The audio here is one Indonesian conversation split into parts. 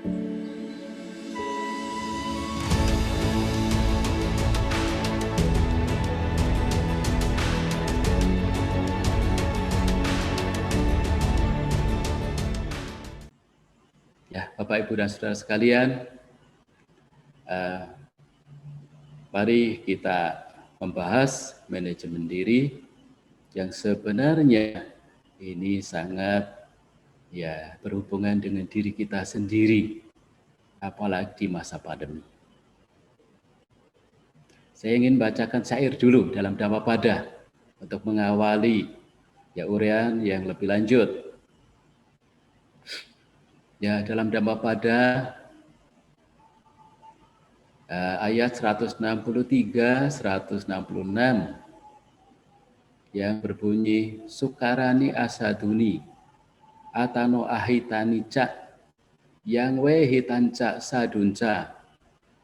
Ya, Bapak, Ibu, dan Saudara sekalian, mari kita membahas manajemen diri yang sebenarnya ini sangat berhubungan dengan diri kita sendiri, apalagi di masa pandemi. Saya ingin bacakan syair dulu dalam Dhammapada untuk mengawali uraian yang lebih lanjut. Ya, dalam Dhammapada ayat 163, 166 yang berbunyi Sukarani asaduni atano ahitani cak yang we hitanca sadunca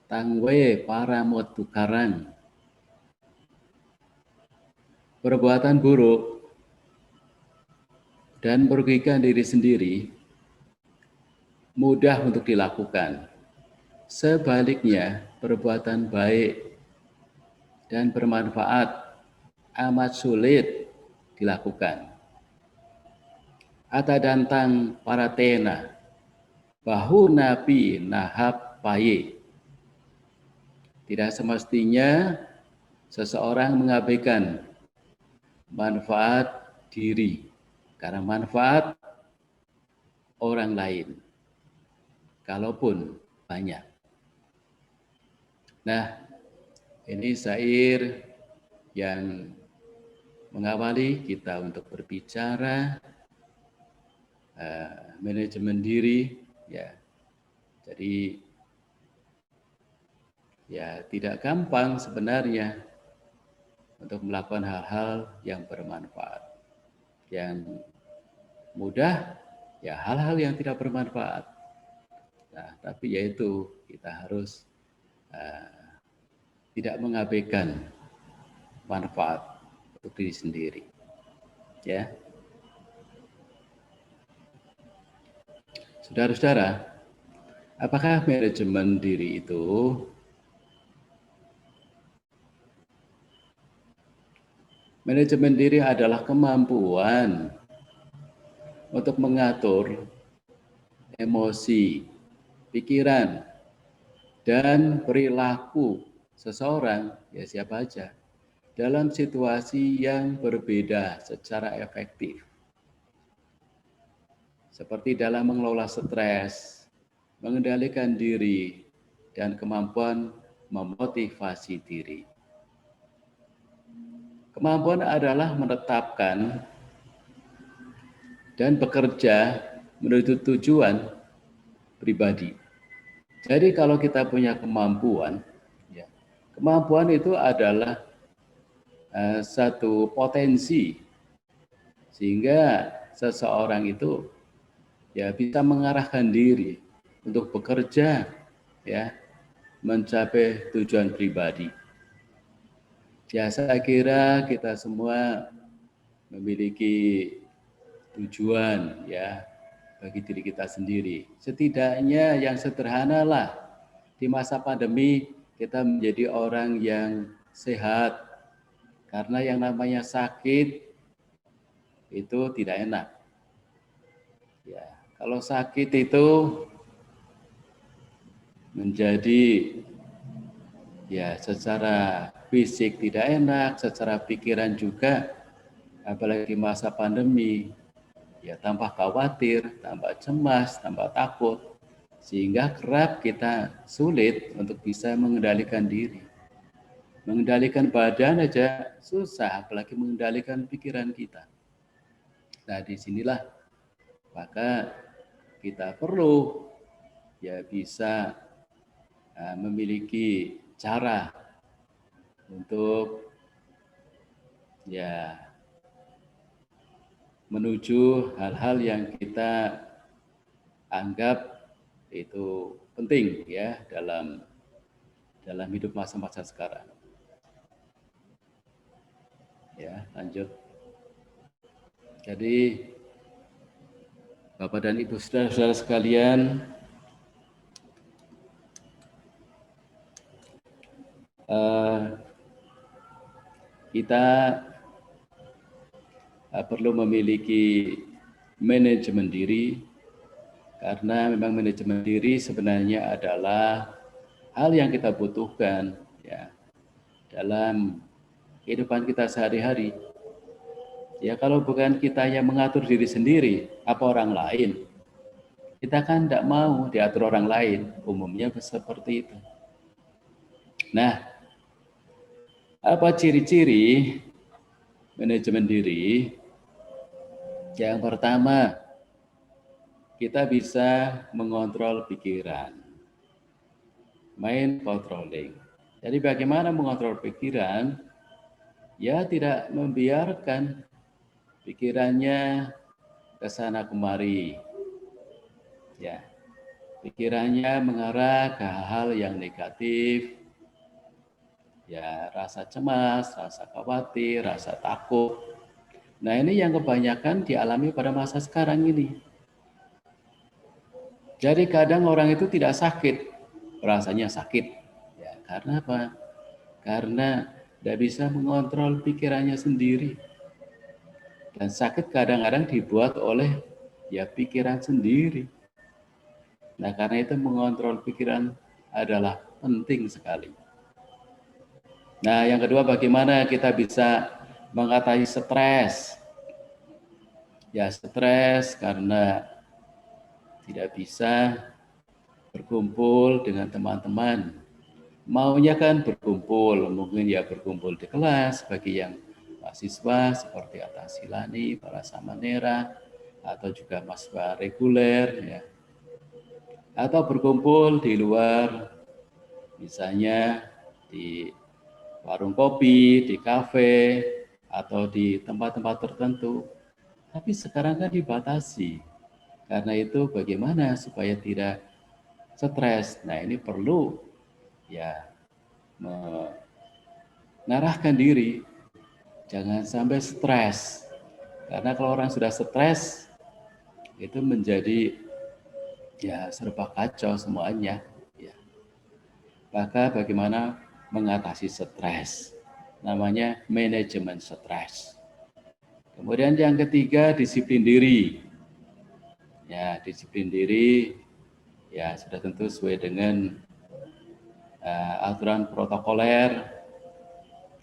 tang we paramot tukarang. Perbuatan buruk dan merugikan diri sendiri mudah untuk dilakukan. Sebaliknya, perbuatan baik dan bermanfaat amat sulit dilakukan. Atadantang paratena bahu nabi nahap paye. Tidak semestinya seseorang mengabaikan manfaat diri karena manfaat orang lain, kalaupun banyak. Nah, ini syair yang mengawali kita untuk berbicara manajemen diri, ya. Jadi tidak gampang sebenarnya untuk melakukan hal-hal yang bermanfaat. Yang mudah hal-hal yang tidak bermanfaat. Nah, tapi yaitu kita harus tidak mengabaikan manfaat untuk diri sendiri. Ya. Saudara-saudara, apakah manajemen diri itu manajemen diri adalah kemampuan untuk mengatur emosi, pikiran, dan perilaku seseorang, siapa aja, dalam situasi yang berbeda secara efektif. Seperti dalam mengelola stres, mengendalikan diri, dan kemampuan memotivasi diri. Kemampuan adalah menetapkan dan bekerja menuju tujuan pribadi. Jadi kalau kita punya kemampuan, kemampuan itu adalah satu potensi sehingga seseorang itu bisa mengarahkan diri untuk bekerja mencapai tujuan pribadi. Saya kira kita semua memiliki tujuan bagi diri kita sendiri. Setidaknya yang sederhana lah, di masa pandemi kita menjadi orang yang sehat, karena yang namanya sakit itu tidak enak. Kalau sakit itu menjadi secara fisik tidak enak, secara pikiran juga, apalagi masa pandemi, tambah khawatir, tambah cemas, tambah takut, sehingga kerap kita sulit untuk bisa mengendalikan diri. Mengendalikan badan aja susah, apalagi mengendalikan pikiran kita. Nah, disinilah maka kita perlu bisa memiliki cara untuk menuju hal-hal yang kita anggap itu penting dalam hidup masa-masa sekarang. Lanjut. Jadi Bapak dan Ibu saudara-saudara sekalian, kita perlu memiliki manajemen diri, karena memang manajemen diri sebenarnya adalah hal yang kita butuhkan ya dalam kehidupan kita sehari-hari. Ya kalau bukan kita yang mengatur diri sendiri, apa orang lain? Kita kan tidak mau diatur orang lain, umumnya seperti itu. Nah, apa ciri-ciri manajemen diri? Yang pertama, kita bisa mengontrol pikiran. Mind controlling. Jadi bagaimana mengontrol pikiran? Ya tidak membiarkan pikirannya ke sana kemari. Ya, pikirannya mengarah ke hal-hal yang negatif. Ya, rasa cemas, rasa khawatir, rasa takut. Nah, ini yang kebanyakan dialami pada masa sekarang ini. Jadi kadang orang itu tidak sakit, rasanya sakit. Ya, karena apa? Karena tidak bisa mengontrol pikirannya sendiri. Dan sakit kadang-kadang dibuat oleh ya pikiran sendiri. Nah, karena itu mengontrol pikiran adalah penting sekali. Nah, yang kedua, bagaimana kita bisa mengatasi stres? Ya, stres karena tidak bisa berkumpul dengan teman-teman. Maunya kan berkumpul, mungkin ya berkumpul di kelas bagi yang mahasiswa seperti Atta Silani, para Samanera, atau juga mahasiswa reguler, ya. Atau berkumpul di luar, misalnya di warung kopi, di kafe, atau di tempat-tempat tertentu. Tapi sekarang kan dibatasi. Karena itu bagaimana supaya tidak stres? Nah, ini perlu ya mengarahkan diri, jangan sampai stres. Karena kalau orang sudah stres, itu menjadi ya serba kacau semuanya. Ya. Maka bagaimana mengatasi stres? Namanya manajemen stres. Kemudian yang ketiga, disiplin diri. Ya, disiplin diri ya sudah tentu sesuai dengan aturan protokoler.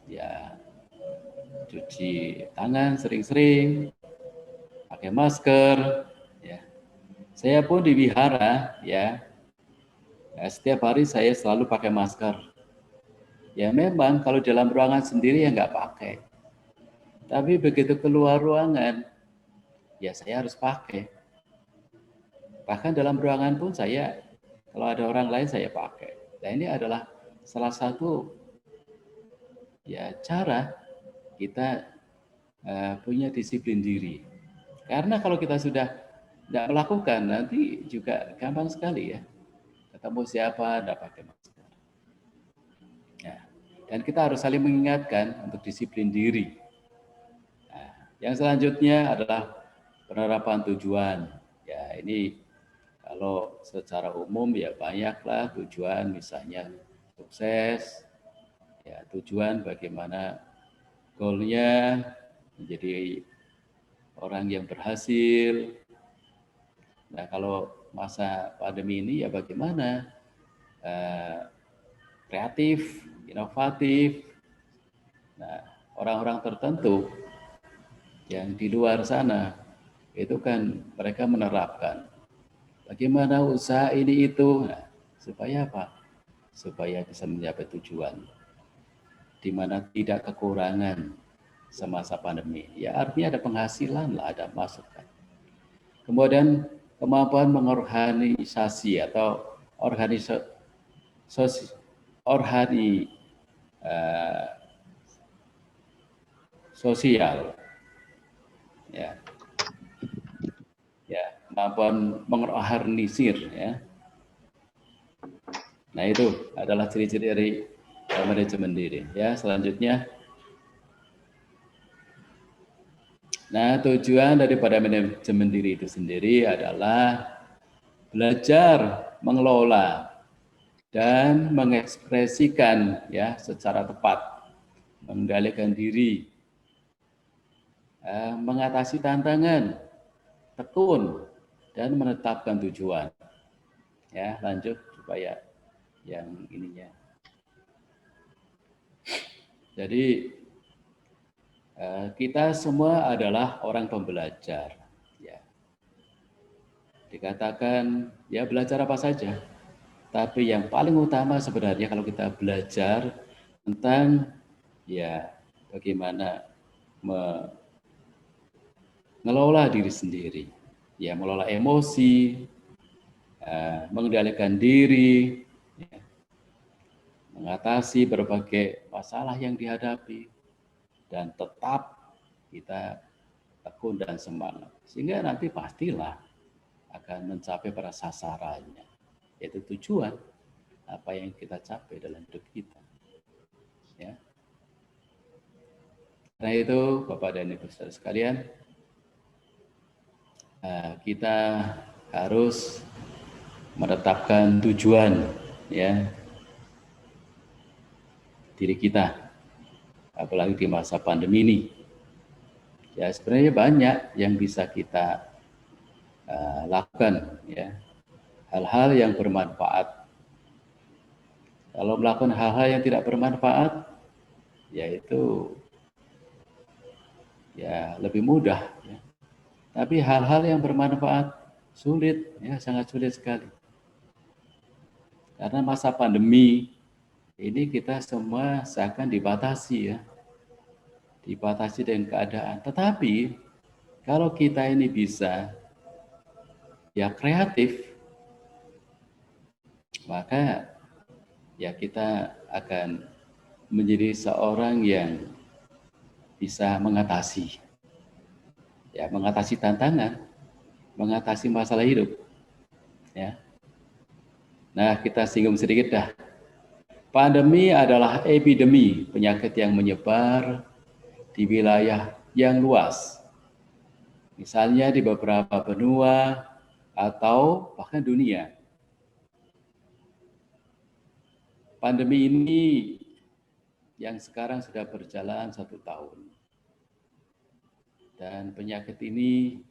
Ya, cuci tangan sering-sering, pakai masker. Ya, saya pun di wihara ya, setiap hari saya selalu pakai masker. Ya memang kalau dalam ruangan sendiri ya nggak pakai. Tapi begitu keluar ruangan, ya saya harus pakai. Bahkan dalam ruangan pun saya, kalau ada orang lain saya pakai. Nah ini adalah salah satu ya cara kita punya disiplin diri. Karena kalau kita sudah tidak melakukan, nanti juga gampang sekali ya. Ketemu siapa, tidak pakai masker. Ya. Dan kita harus saling mengingatkan untuk disiplin diri. Nah, yang selanjutnya adalah penerapan tujuan. Ya, ini kalau secara umum ya banyaklah tujuan, misalnya sukses, ya tujuan bagaimana goalnya menjadi orang yang berhasil. Nah, kalau masa pandemi ini ya bagaimana kreatif, inovatif. Nah, orang-orang tertentu yang di luar sana itu kan mereka menerapkan bagaimana usaha ini itu, nah, supaya apa? Supaya bisa mencapai tujuan, di mana tidak kekurangan semasa pandemi. Ya artinya ada penghasilan lah, ada masukan. Kemudian kemampuan mengorganisasi atau sosial, ya, ya kemampuan mengorganisir, ya. Nah itu adalah ciri-ciri dari manajemen diri. Ya selanjutnya, nah tujuan daripada manajemen diri itu sendiri adalah belajar mengelola dan mengekspresikan ya secara tepat, mengendalikan diri, mengatasi tantangan, tekun, dan menetapkan tujuan. Ya, lanjut supaya yang ininya. Jadi kita semua adalah orang pembelajar. Ya. Dikatakan ya belajar apa saja. Tapi yang paling utama sebenarnya kalau kita belajar tentang ya bagaimana mengelola diri sendiri, ya mengelola emosi, mengendalikan diri, ya, mengatasi berbagai masalah yang dihadapi, dan tetap kita tekun dan semangat. Sehingga nanti pastilah akan mencapai pada sasarannya, yaitu tujuan apa yang kita capai dalam hidup kita. Ya. Karena itu, Bapak dan Ibu saudara sekalian, kita harus menetapkan tujuan ya diri kita, apalagi di masa pandemi ini. Ya sebenarnya banyak yang bisa kita lakukan ya, hal-hal yang bermanfaat. Kalau melakukan hal-hal yang tidak bermanfaat, yaitu ya lebih mudah. Ya. Tapi hal-hal yang bermanfaat sulit, ya sangat sulit sekali. Karena masa pandemi ini kita semua seakan dibatasi ya, dibatasi dengan keadaan. Tetapi kalau kita ini bisa ya kreatif, maka ya kita akan menjadi seorang yang bisa mengatasi tantangan, mengatasi masalah hidup. Ya. Nah, kita singgung sedikit dah. Pandemi adalah epidemi, penyakit yang menyebar di wilayah yang luas. Misalnya di beberapa benua atau bahkan dunia. Pandemi ini yang sekarang sudah berjalan 1 tahun. Dan penyakit ini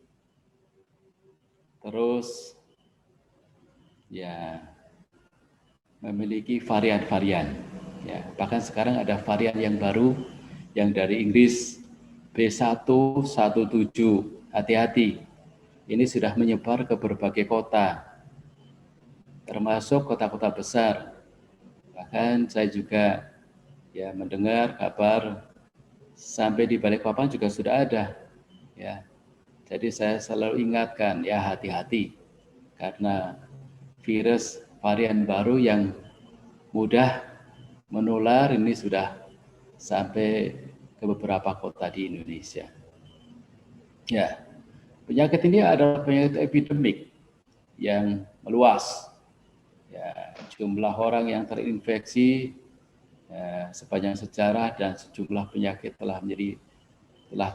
terus ya memiliki varian-varian. Ya, bahkan sekarang ada varian yang baru yang dari Inggris B117. Hati-hati. Ini sudah menyebar ke berbagai kota, termasuk kota-kota besar. Bahkan saya juga ya mendengar kabar sampai di Balikpapan juga sudah ada. Ya. Jadi saya selalu ingatkan ya hati-hati karena virus varian baru yang mudah menular ini sudah sampai ke beberapa kota di Indonesia. Ya, penyakit ini adalah penyakit epidemik yang meluas. Ya, jumlah orang yang terinfeksi sepanjang sejarah dan sejumlah penyakit telah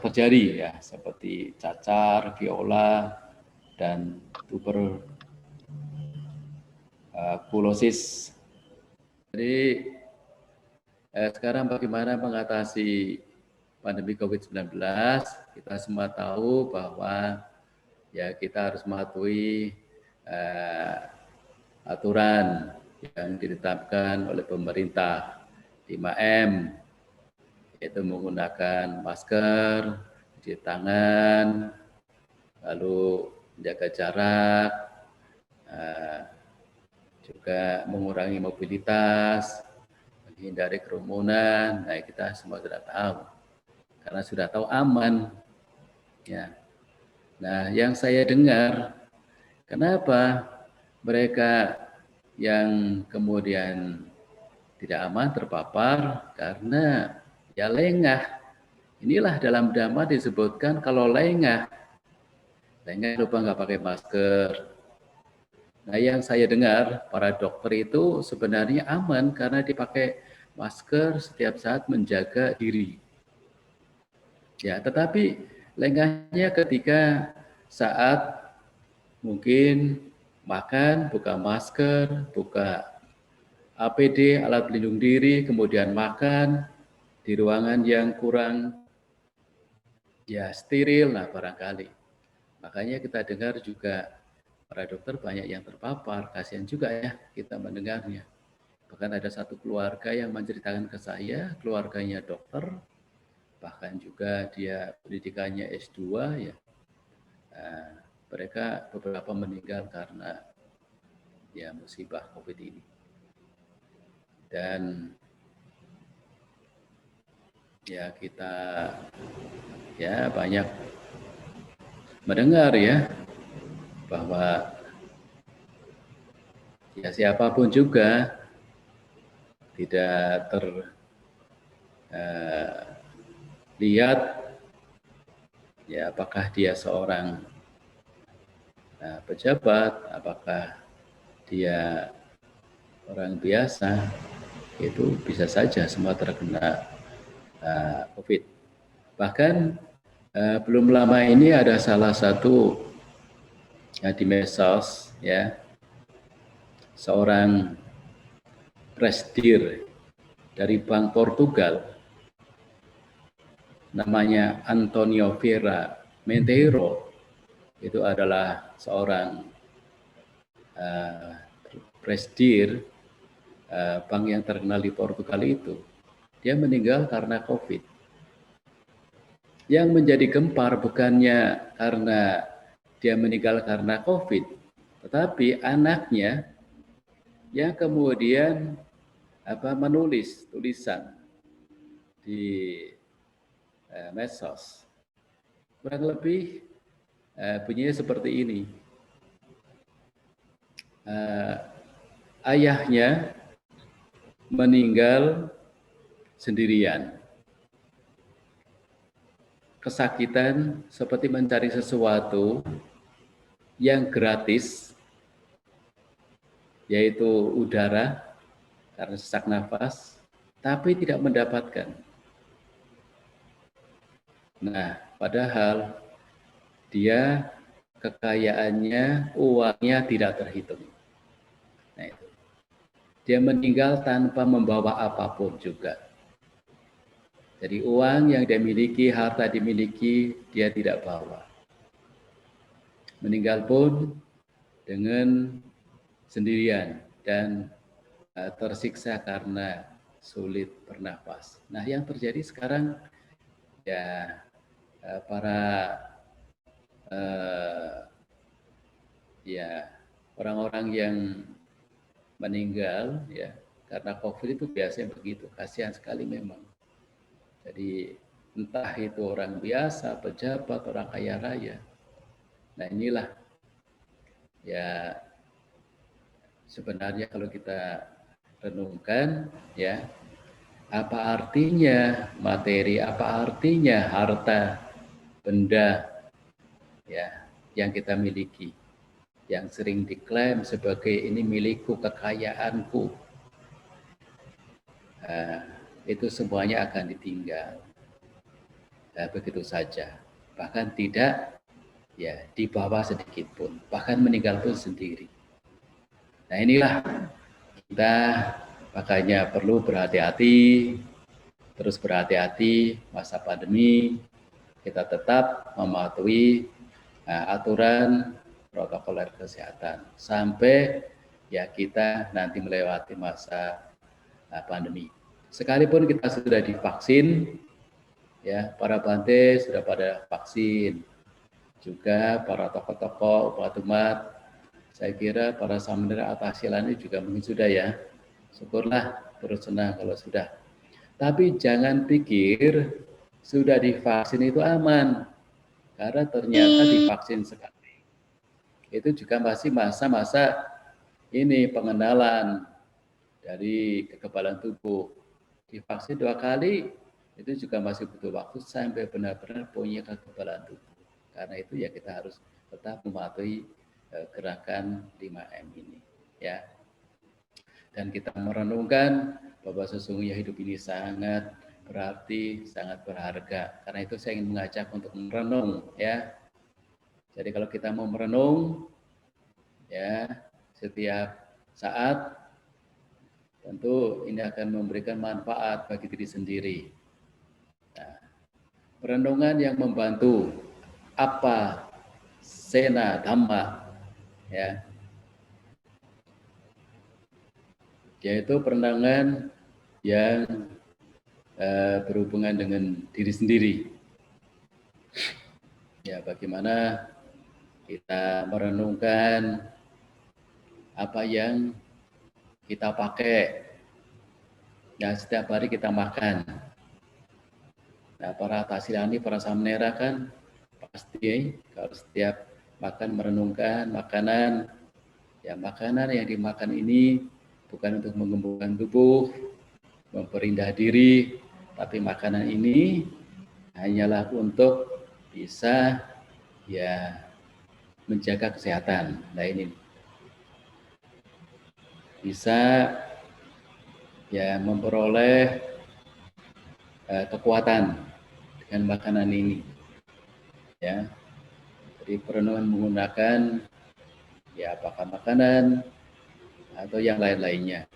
terjadi ya seperti cacar, viola, dan tuberkulosis. Jadi sekarang bagaimana mengatasi pandemi COVID-19? Kita semua tahu bahwa ya kita harus mematuhi aturan yang ditetapkan oleh pemerintah 5M, yaitu menggunakan masker, cuci tangan, lalu menjaga jarak, juga mengurangi mobilitas, menghindari kerumunan. Nah, kita semua sudah tahu, karena sudah tahu aman. Ya. Nah, yang saya dengar, kenapa mereka yang kemudian tidak aman terpapar karena ya lengah. Inilah dalam dhamma disebutkan kalau lengah lupa nggak pakai masker. Nah, yang saya dengar para dokter itu sebenarnya aman karena dipakai masker setiap saat menjaga diri. Ya, tetapi lengahnya ketika saat mungkin makan buka masker, buka APD, alat pelindung diri, kemudian makan di ruangan yang kurang ya steril, nah barangkali. Makanya kita dengar juga para dokter banyak yang terpapar, kasihan juga ya kita mendengarnya. Bahkan ada satu keluarga yang menceritakan ke saya, keluarganya dokter, bahkan juga dia pendidikannya S2 ya. Mereka beberapa meninggal karena ya musibah COVID ini. Dan ya kita ya banyak mendengar ya bahwa ya siapapun juga tidak terlihat ya apakah dia seorang pejabat, apakah dia orang biasa, itu bisa saja semua terkena COVID. Bahkan belum lama ini ada salah satu di medsos ya, seorang presidir dari Bank Portugal namanya Antonio Vieira Monteiro, itu adalah seorang presidir bank yang terkenal di Portugal itu. Dia meninggal karena COVID. Yang menjadi gempar bukannya karena dia meninggal karena COVID, tetapi anaknya yang kemudian menulis tulisan di medsos. Kurang lebih bunyinya seperti ini. Ayahnya meninggal sendirian. Kesakitan seperti mencari sesuatu yang gratis, yaitu udara karena sesak nafas, tapi tidak mendapatkan. Nah, padahal dia kekayaannya, uangnya tidak terhitung. Nah, itu. Dia meninggal tanpa membawa apapun juga. Jadi uang yang dia miliki, harta dimiliki, dia tidak bawa. Meninggal pun dengan sendirian dan tersiksa karena sulit bernafas. Nah, yang terjadi sekarang ya para ya orang-orang yang meninggal ya karena COVID itu biasanya begitu, kasihan sekali memang. Jadi entah itu orang biasa, pejabat, orang kaya raya. Nah, inilah ya sebenarnya kalau kita renungkan ya, apa artinya materi, apa artinya harta, benda ya yang kita miliki, yang sering diklaim sebagai ini milikku, kekayaanku. Itu semuanya akan ditinggal begitu saja, bahkan tidak ya dibawa sedikit pun, bahkan meninggal pun sendiri. Nah, inilah kita makanya perlu berhati-hati, terus berhati-hati masa pandemi, kita tetap mematuhi aturan protokol kesehatan sampai ya kita nanti melewati masa pandemi. Sekalipun kita sudah divaksin, ya para Bante sudah pada vaksin, juga para tokoh-tokoh umat, saya kira para samudera atasilani juga mungkin sudah ya. Syukurlah, terus senang kalau sudah. Tapi jangan pikir sudah divaksin itu aman, karena ternyata divaksin sekali itu juga masih masa-masa ini pengenalan dari kekebalan tubuh. Divaksin 2 kali itu juga masih butuh waktu sampai benar-benar punya kekebalan tubuh. Karena itu ya kita harus tetap mematuhi gerakan 5M ini ya. Dan kita merenungkan bahwa sesungguhnya hidup ini sangat berarti, sangat berharga. Karena itu saya ingin mengajak untuk merenung ya. Jadi kalau kita mau merenung ya setiap saat tentu ini akan memberikan manfaat bagi diri sendiri. Nah, perenungan yang membantu apa sena dhamma, ya, yaitu perenungan yang berhubungan dengan diri sendiri. Ya, bagaimana kita merenungkan apa yang kita pakai, ya, setiap hari kita makan. Nah, para tasilani, para samnera kan pasti kalau setiap makan merenungkan makanan, ya, makanan yang dimakan ini bukan untuk menggemukkan tubuh, memperindah diri, tapi makanan ini hanyalah untuk bisa, ya, menjaga kesehatan. Nah, ini bisa, ya, memperoleh kekuatan dengan makanan ini, ya. Jadi perenungan menggunakan, ya, apakah makanan atau yang lain-lainnya.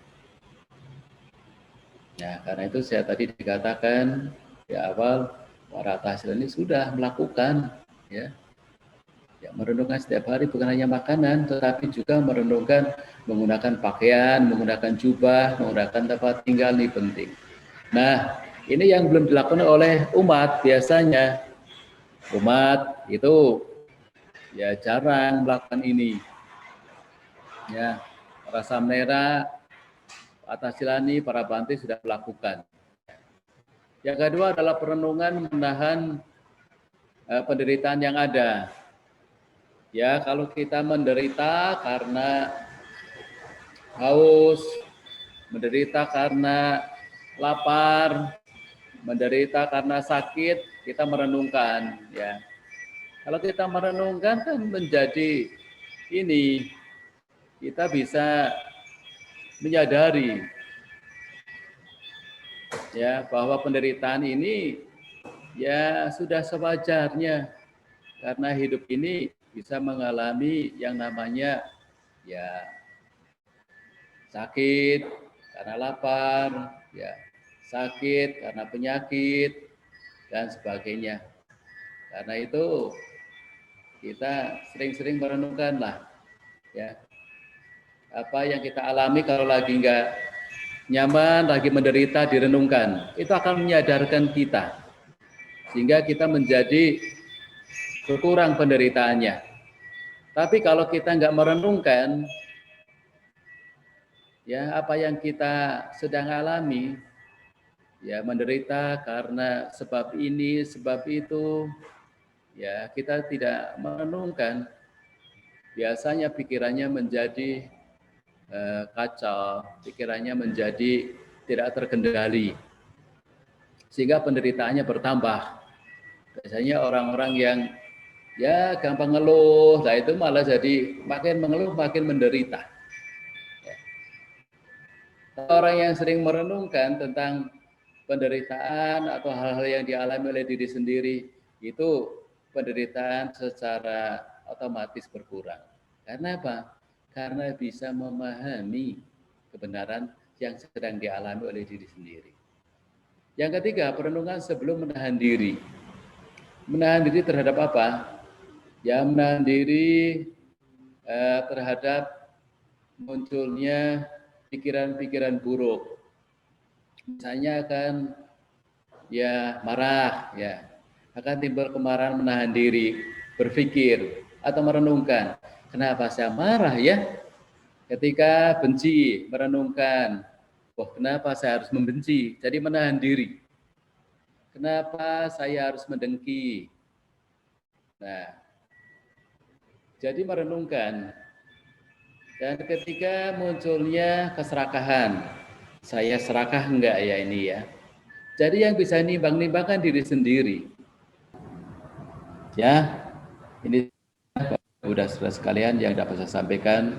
Nah, karena itu saya tadi dikatakan di awal, para tasilani sudah melakukan, ya, merenungkan setiap hari bukan hanya makanan, tetapi juga merenungkan menggunakan pakaian, menggunakan jubah, menggunakan tempat tinggal, ini penting. Nah, ini yang belum dilakukan oleh umat. Biasanya umat itu, ya, jarang melakukan ini. Ya, para samnera, tasilani, para bante sudah melakukan. Yang kedua adalah perenungan menahan penderitaan yang ada. Ya, kalau kita menderita karena haus, menderita karena lapar, menderita karena sakit, kita merenungkan, ya. Kalau kita merenungkan kan menjadi ini, kita bisa menyadari, ya, bahwa penderitaan ini, ya, sudah sewajarnya, karena hidup ini bisa mengalami yang namanya, ya, sakit karena lapar, ya, sakit karena penyakit dan sebagainya. Karena itu kita sering-sering merenungkanlah, ya, apa yang kita alami kalau lagi nggak nyaman, lagi menderita, direnungkan. Itu akan menyadarkan kita sehingga kita menjadi berkurang penderitaannya. Tapi kalau kita nggak merenungkan, ya, apa yang kita sedang alami, ya, menderita karena sebab ini, sebab itu, ya, kita tidak merenungkan, biasanya pikirannya menjadi kacau, pikirannya menjadi tidak terkendali, sehingga penderitaannya bertambah. Biasanya orang-orang yang, ya, gampang ngeluh, nah itu malah jadi makin mengeluh makin menderita. Ya. Orang yang sering merenungkan tentang penderitaan atau hal-hal yang dialami oleh diri sendiri, itu penderitaan secara otomatis berkurang. Karena apa? Karena bisa memahami kebenaran yang sedang dialami oleh diri sendiri. Yang ketiga, perenungan sebelum menahan diri. Menahan diri terhadap apa? Ya, menahan diri terhadap munculnya pikiran-pikiran buruk. Misalnya akan, ya, marah, ya, akan timbul kemarahan, menahan diri, berpikir atau merenungkan, kenapa saya marah, ya? Ketika benci, merenungkan, oh, kenapa saya harus membenci? Jadi menahan diri. Kenapa saya harus mendengki? Nah, jadi merenungkan. Dan ketika munculnya keserakahan, saya serakah enggak ya ini, ya? Jadi yang bisa nimbang-nimbangkan diri sendiri. Ya, ini sudah sekalian yang dapat saya sampaikan.